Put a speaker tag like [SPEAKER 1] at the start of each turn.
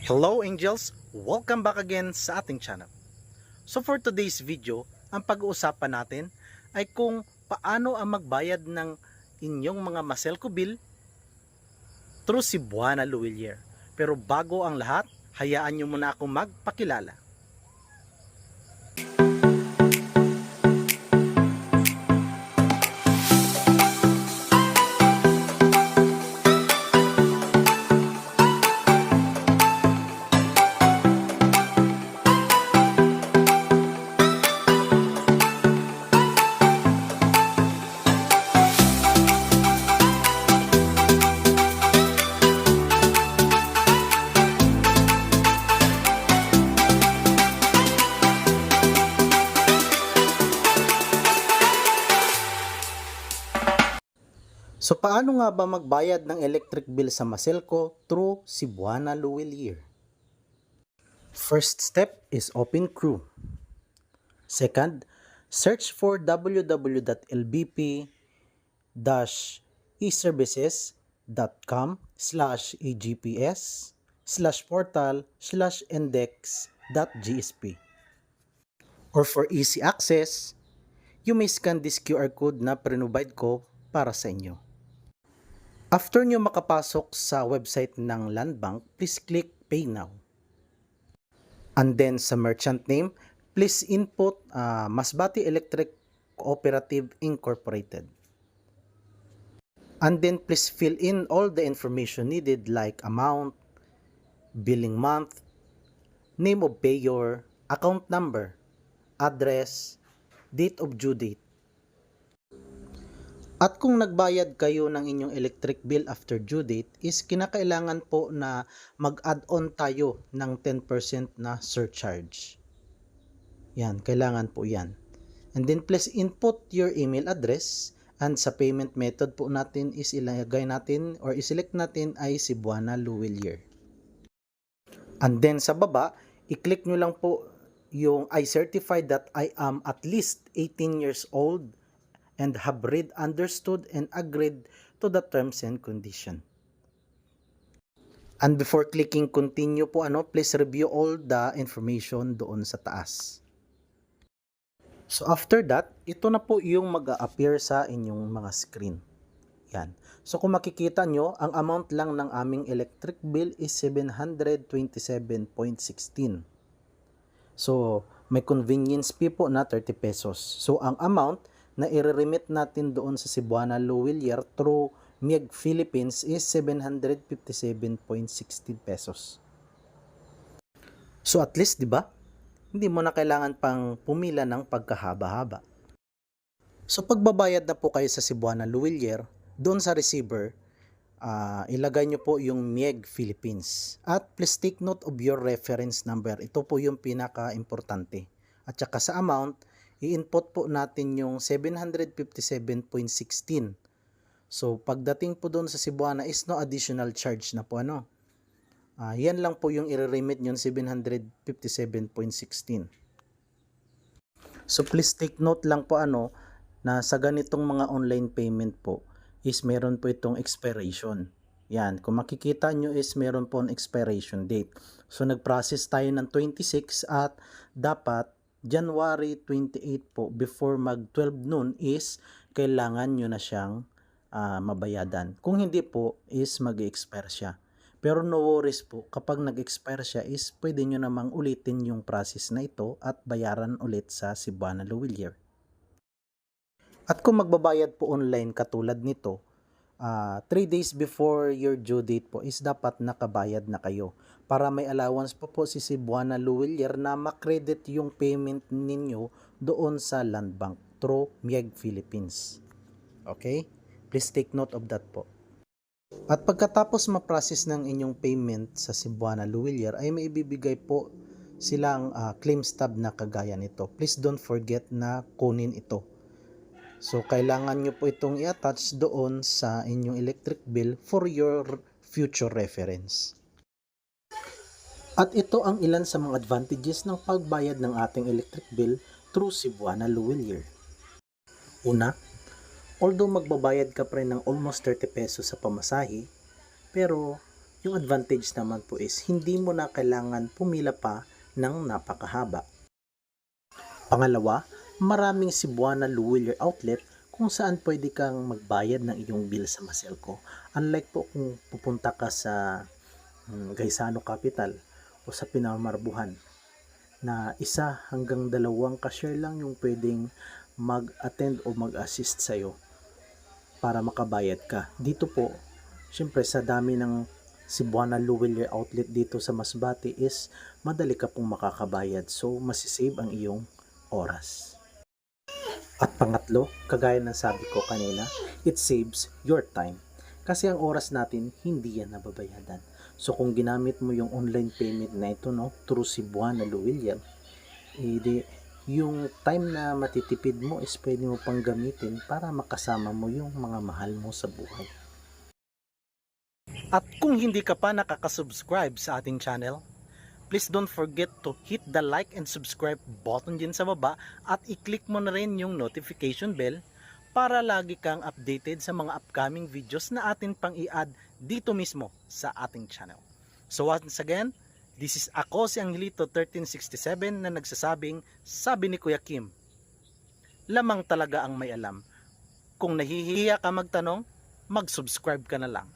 [SPEAKER 1] Hello angels! Welcome back again sa ating channel. So for today's video, ang pag-uusapan natin ay kung paano ang magbayad ng inyong mga Maselco bill through Cebuana Luwilier. Pero bago ang lahat, hayaan nyo muna akong magpakilala. So paano nga ba magbayad ng electric bill sa Maselco through Cebuana Luwilier? First step is open Crew. Second, search for www.lbp-eservices.com/agps/portal/index.gsp. Or for easy access, you may scan this QR code na provide ko para sa inyo. After nyo makapasok sa website ng Land Bank, please click Pay Now. And then sa merchant name, please input Masbate Electric Cooperative Incorporated. And then please fill in all the information needed like amount, billing month, name of payer, account number, address, date of due date. At kung nagbayad kayo ng inyong electric bill after due date is kinakailangan po na mag-add-on tayo ng 10% na surcharge. Yan, kailangan po yan. And then please input your email address and sa payment method po natin is ilagay natin or iselect natin ay Cebuana Luwilier. And then sa baba, i-click nyo lang po yung I certify that I am at least 18 years old and have read, understood, and agreed to the terms and condition. And before clicking continue po, please review all the information doon sa taas. So after that, ito na po yung mag-a-appear sa inyong mga screen. Yan. So kung makikita nyo, ang amount lang ng aming electric bill is 727.16. So may convenience fee po na 30 pesos. So ang amount na i-remit natin doon sa Cebuana Luwilier through MEG Philippines is 757.16 pesos. So at least, di ba? Hindi mo na kailangan pang pumila ng pagkahaba-haba. So pagbabayad na po kayo sa Cebuana Luwilier, doon sa receiver, ilagay nyo po yung MEG Philippines. At please take note of your reference number. Ito po yung pinaka-importante. At saka sa amount, i-input po natin yung 757.16. So, pagdating po doon sa Cebuana is no additional charge na po yan lang po yung i-remit yung 757.16. So, please take note lang po na sa ganitong mga online payment po is meron po itong expiration. Yan, kung makikita nyo is meron po ang expiration date. So, nag-process tayo ng 26 at dapat January 28 po, before mag 12 noon is kailangan nyo na siyang mabayadan. Kung hindi po is mag-expire siya. Pero no worries po, kapag nag-expire siya is pwede nyo namang ulitin yung process na ito at bayaran ulit sa Cebuana Luwilier. At kung magbabayad po online katulad nito, 3 days before your due date po is dapat nakabayad na kayo para may allowance po si Cebuana Luwilier na makredit yung payment ninyo doon sa Land Bank through MEG Philippines. Okay? Please take note of that po. At pagkatapos ma-process ng inyong payment sa Cebuana Luwilier ay may ibibigay po silang claim stub na kagaya nito. Please don't forget na kunin ito. So, kailangan nyo po itong i-attach doon sa inyong electric bill for your future reference. At ito ang ilan sa mga advantages ng pagbayad ng ating electric bill through Cebuana Luwilier. Una, although magbabayad ka pa rin ng almost 30 pesos sa pamasahe, pero Yung advantage naman po is hindi mo na kailangan pumila pa ng napakahaba. Pangalawa, maraming Cebuana Luwilier outlet kung saan pwede kang magbayad ng iyong bill sa Maselco. Unlike po kung pupunta ka sa Gaisano Capital o sa Pinamarbuhan na isa hanggang dalawang cashier lang yung pwedeng mag-attend o mag-assist sa'yo para makabayad ka. Dito po, syempre sa dami ng Cebuana Luwilier outlet dito sa Masbate is madali ka pong makakabayad. So, masisave ang iyong oras. At pangatlo, kagaya ng sabi ko kanina, it saves your time. Kasi ang oras natin, hindi yan nababayadan. So kung ginamit mo yung online payment na ito, no, through Cebuana Luwilier, yung time na matitipid mo is pwede mo pang gamitin para makasama mo yung mga mahal mo sa buhay. At kung hindi ka pa nakaka-subscribe sa ating channel, please don't forget to hit the like and subscribe button din sa baba at i-click mo na rin yung notification bell para lagi kang updated sa mga upcoming videos na atin pang i-add dito mismo sa ating channel. So once again, this is ako si Angelito 1367 na nagsasabing, sabi ni Kuya Kim, lamang talaga ang may alam. Kung nahihiya ka magtanong, mag-subscribe ka na lang.